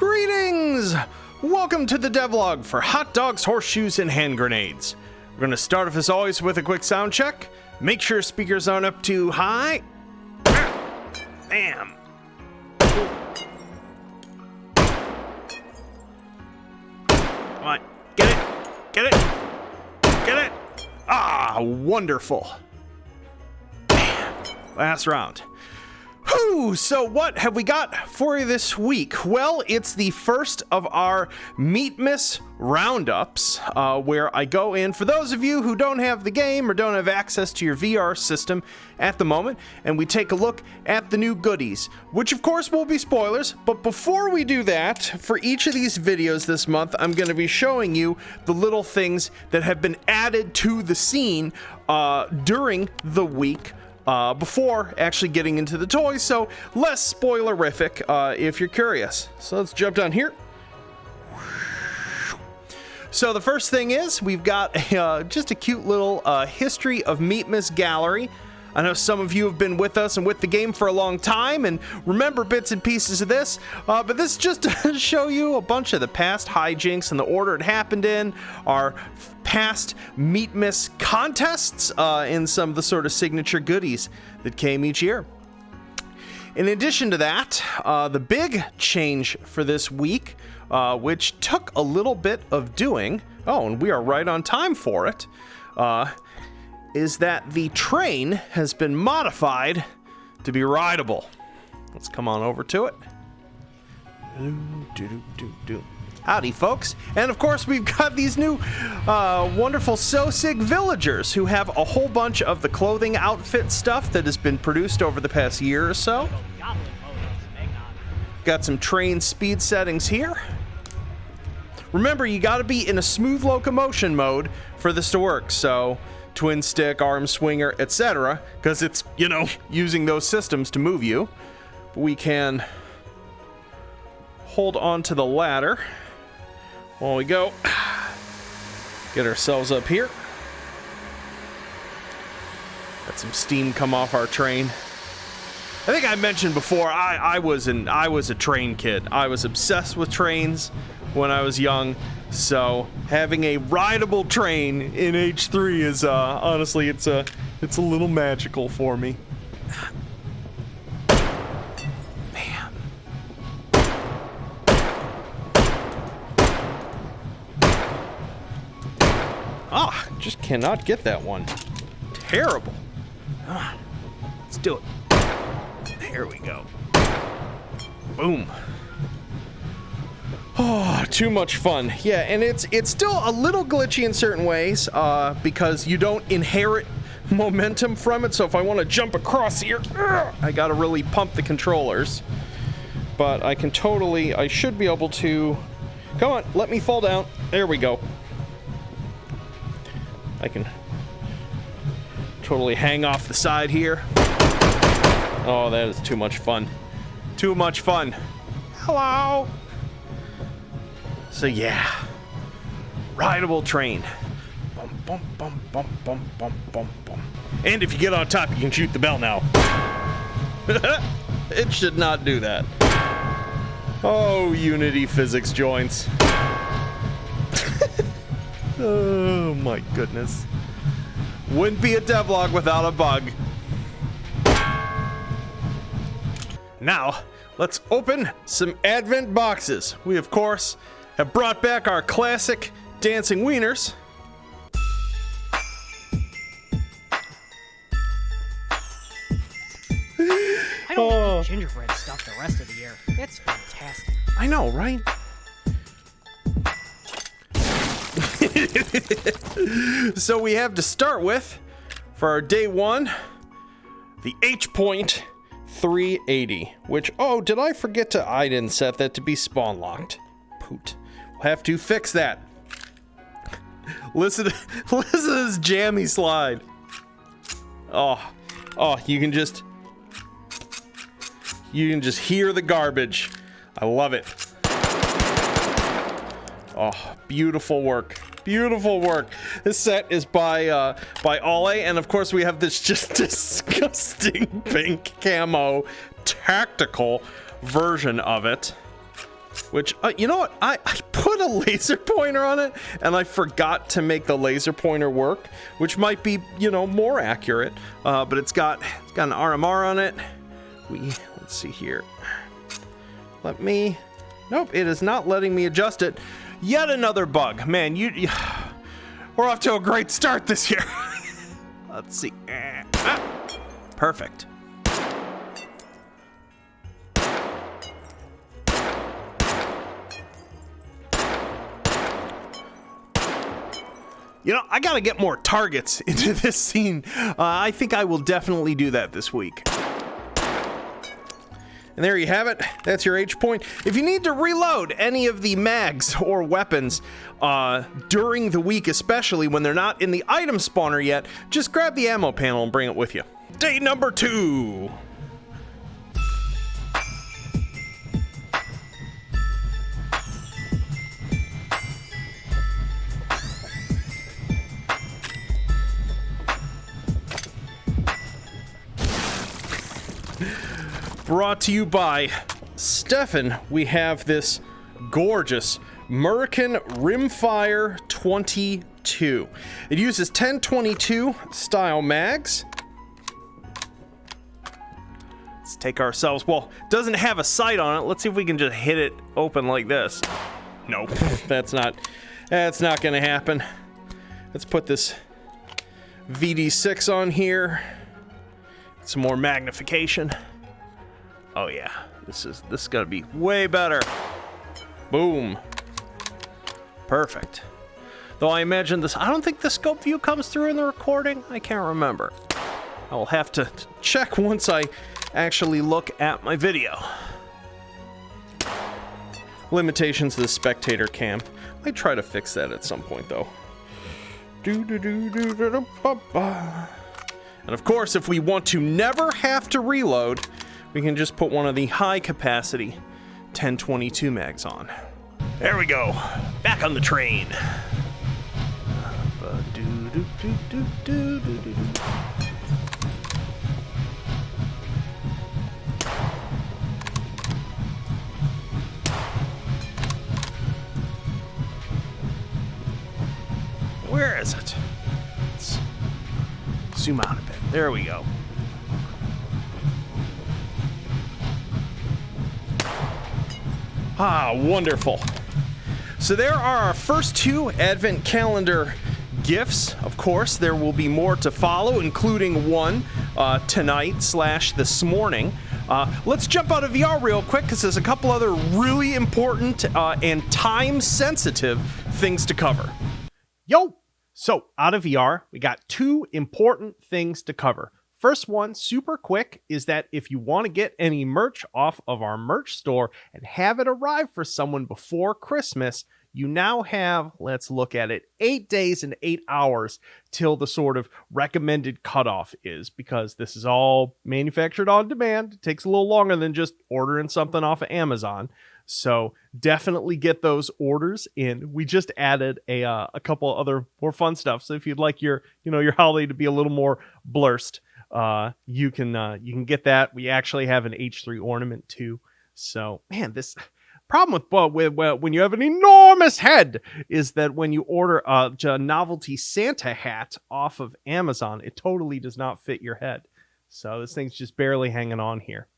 Greetings! Welcome to the devlog for hot dogs, horseshoes, and hand grenades. We're going to start off as always with a quick sound check. Make sure speakers aren't up too high. Bam! Come on, get it! Get it! Get it! Ah, wonderful. Bam! Last round. Whew, so what have we got for you this week? Well, it's the first of our Meatmas Roundups, where I go in, for those of you who don't have the game or don't have access to your VR system at the moment, and we take a look at the new goodies, which of course will be spoilers, but before we do that, for each of these videos this month, I'm going to be showing you the little things that have been added to the scene during the week before actually getting into the toys, so less spoilerific if you're curious. So let's jump down here. So the first thing is we've got just a cute little history of Meatmas gallery. I know some of you have been with us and with the game for a long time and remember bits and pieces of this, but this is just to show you a bunch of the past hijinks and the order it happened in, our past Meatmas contests, and some of the sort of signature goodies that came each year. In addition to that, the big change for this week, which took a little bit of doing, and we are right on time for it, is that the train has been modified to be rideable. Let's come on over to it. Howdy, folks. And of course, we've got these new wonderful So-Sig villagers who have a whole bunch of the clothing outfit stuff that has been produced over the past year or so. Got some train speed settings here. Remember, you got to be in a smooth locomotion mode for this to work, so twin stick, arm swinger, etc., because it's, you know, using those systems to move you. But we can hold on to the ladder while we go. Get ourselves up here. Let some steam come off our train. I think I mentioned before, I was a train kid. I was obsessed with trains when I was young, so having a rideable train in H3 is honestly it's a little magical for me. Man. Just cannot get that one. Terrible. Let's do it. There we go. Boom. Oh, too much fun. Yeah, and it's still a little glitchy in certain ways, because you don't inherit momentum from it, so if I want to jump across here, I gotta really pump the controllers. But I should be able to, come on, let me fall down. There we go. I can totally hang off the side here. Oh, that is too much fun. Too much fun. Hello. So yeah, rideable train. Bum, bum, bum, bum, bum, bum, bum, bum. And if you get on top, you can shoot the bell now. It should not do that. Oh, Unity physics joints. Oh my goodness. Wouldn't be a devlog without a bug. Now, let's open some Advent boxes. We, of course, have brought back our classic dancing wieners. I don't eat gingerbread stuff the rest of the year. It's fantastic. I know, right? So we have to start with, for our day one, the H.380, which, did I forget I didn't set that to be spawn locked. Poot. We'll have to fix that. Listen to this jammy slide. Oh, you can just hear the garbage. I love it. Oh, beautiful work. Beautiful work. This set is by Ole, and of course we have this just disgusting pink camo tactical version of it. Which, you know what? I put a laser pointer on it, and I forgot to make the laser pointer work, which might be, more accurate. But it's got an RMR on it. Let's see here. Nope, it is not letting me adjust it. Yet another bug. Man, we're off to a great start this year. Let's see. Perfect. I gotta get more targets into this scene. I think I will definitely do that this week. And there you have it. That's your H point. If you need to reload any of the mags or weapons during the week, especially when they're not in the item spawner yet, just grab the ammo panel and bring it with you. Day number 2. Brought to you by Stefan, we have this gorgeous Merkin Rimfire 22. It uses 1022 style mags. Let's take ourselves, it doesn't have a sight on it. Let's see if we can just hit it open like this. Nope, that's not gonna happen. Let's put this VD6 on here. Some more magnification. Oh yeah, this is gonna be way better. Boom. Perfect. Though I imagine I don't think the scope view comes through in the recording. I can't remember. I will have to check once I actually look at my video. Limitations of the spectator cam. Might try to fix that at some point though. And of course, if we want to never have to reload, we can just put one of the high capacity 1022 mags on. There we go. Back on the train. Where is it? Let's zoom out a bit. There we go. Ah, wonderful. So there are our first 2 Advent Calendar gifts. Of course, there will be more to follow, including one tonight / this morning. Let's jump out of VR real quick because there's a couple other really important and time-sensitive things to cover. Yo! So, out of VR, we got 2 important things to cover. First one, super quick, is that if you want to get any merch off of our merch store and have it arrive for someone before Christmas, you now have, let's look at it, 8 days and 8 hours till the sort of recommended cutoff is, because this is all manufactured on demand. It takes a little longer than just ordering something off of Amazon. So definitely get those orders in. We just added a couple other more fun stuff. So if you'd like your holiday to be a little more blurst, you can get that. We actually have an H3 ornament too. So man, this problem with when you have an enormous head is that when you order a novelty Santa hat off of Amazon, it totally does not fit your head. So this thing's just barely hanging on here.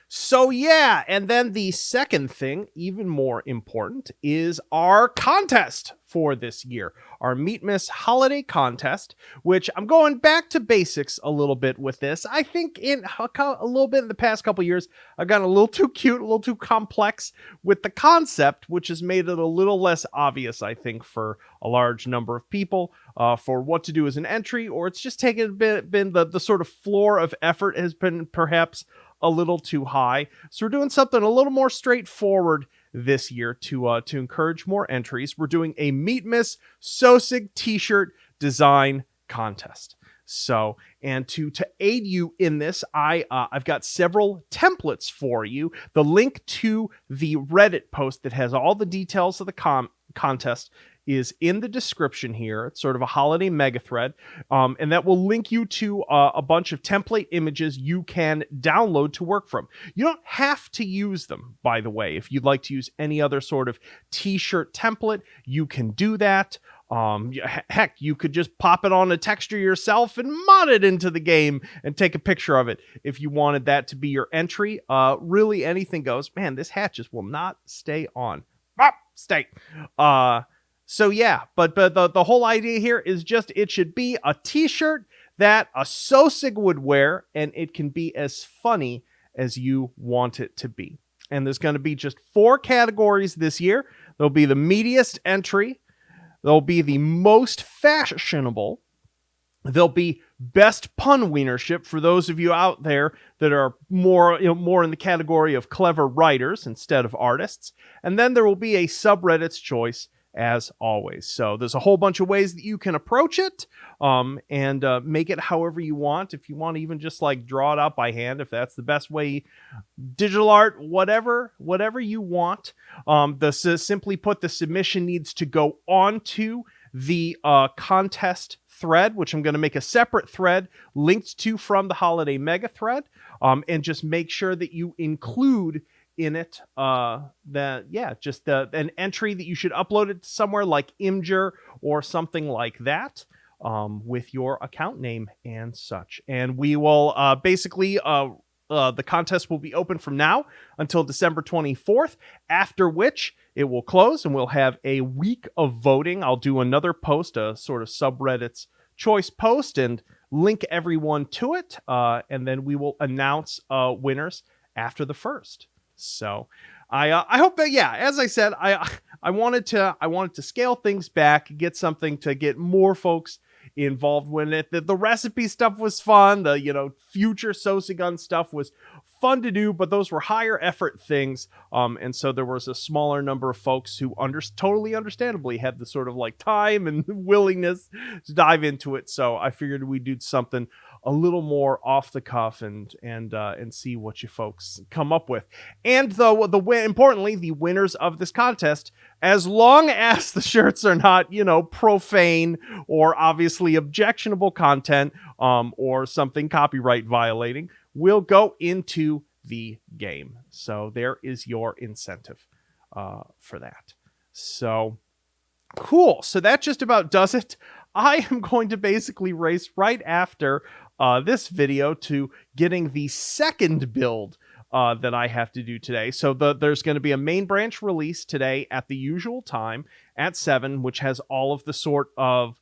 So yeah, and then the second thing, even more important, is our contest for this year. Our Meatmas holiday contest, which I'm going back to basics a little bit with this. I think in a little bit in the past couple years, I've gotten a little too cute, a little too complex with the concept, which has made it a little less obvious, I think, for a large number of people for what to do as an entry, or it's just taken been the sort of floor of effort has been perhaps a little too high. So we're doing something a little more straightforward this year to encourage more entries. We're doing a Meatmas Sosig t-shirt design contest. So, and to aid you in this, I've got several templates for you. The link to the Reddit post that has all the details of the contest is in the description here. It's sort of a holiday mega thread, and that will link you to a bunch of template images you can download to work from. You don't have to use them, by the way. If you'd like to use any other sort of t-shirt template, you can do that. Heck, you could just pop it on a texture yourself and mod it into the game and take a picture of it if you wanted that to be your entry. Really, anything goes. Man, this hat just will not stay on. Stay. So yeah, but the whole idea here is just it should be a t-shirt that a Sosig would wear, and it can be as funny as you want it to be. And there's going to be just 4 categories this year. There'll be the meatiest entry. There'll be the most fashionable. There'll be best pun wienership for those of you out there that are more in the category of clever writers instead of artists. And then there will be a subreddit's choice, as always. So there's a whole bunch of ways that you can approach it, and make it however you want. If you want to even just like draw it out by hand, if that's the best way, digital art, whatever you want. Simply put, the submission needs to go onto the contest thread, which I'm going to make a separate thread linked to from the holiday mega thread, and just make sure that you include in it an entry that you should upload it to somewhere like Imgur or something like that, with your account name and such. And we will the contest will be open from now until December 24th, after which it will close and we'll have a week of voting. I'll do another post, a sort of subreddit's choice post, and link everyone to it. And then we will announce winners after the 1st. So I hope that, yeah, as I said, I wanted to scale things back, get something to get more folks involved with it. The recipe stuff was fun. The future Sosagun stuff was fun to do, but those were higher effort things. And so there was a smaller number of folks who totally understandably had the sort of like time and willingness to dive into it. So I figured we'd do something a little more off the cuff and see what you folks come up with. And importantly, the winners of this contest, as long as the shirts are not, profane or obviously objectionable content, or something copyright violating, will go into the game. So there is your incentive for that. So cool. So that just about does it. I am going to basically race right after this video to getting the second build that I have to do today. So there's going to be a main branch release today at the usual time at 7, which has all of the sort of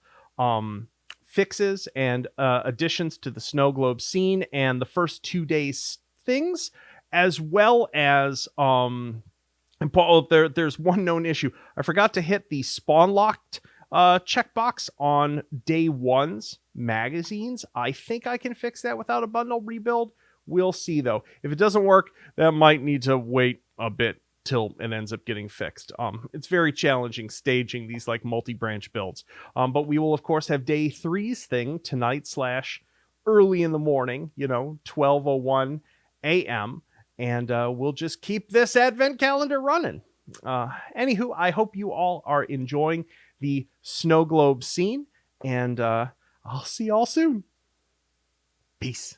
fixes and additions to the snow globe scene and the first 2 days things, as well as there's one known issue. I forgot to hit the spawn locked checkbox on day 1's magazines. I think I can fix that without a bundle rebuild. We'll see though. If it doesn't work, that might need to wait a bit till it ends up getting fixed. It's very challenging staging these like multi-branch builds. But we will of course have day 3's thing tonight / early in the morning, 12:01 a.m. And we'll just keep this advent calendar running. Anywho, I hope you all are enjoying the snow globe scene, and I'll see y'all soon. Peace.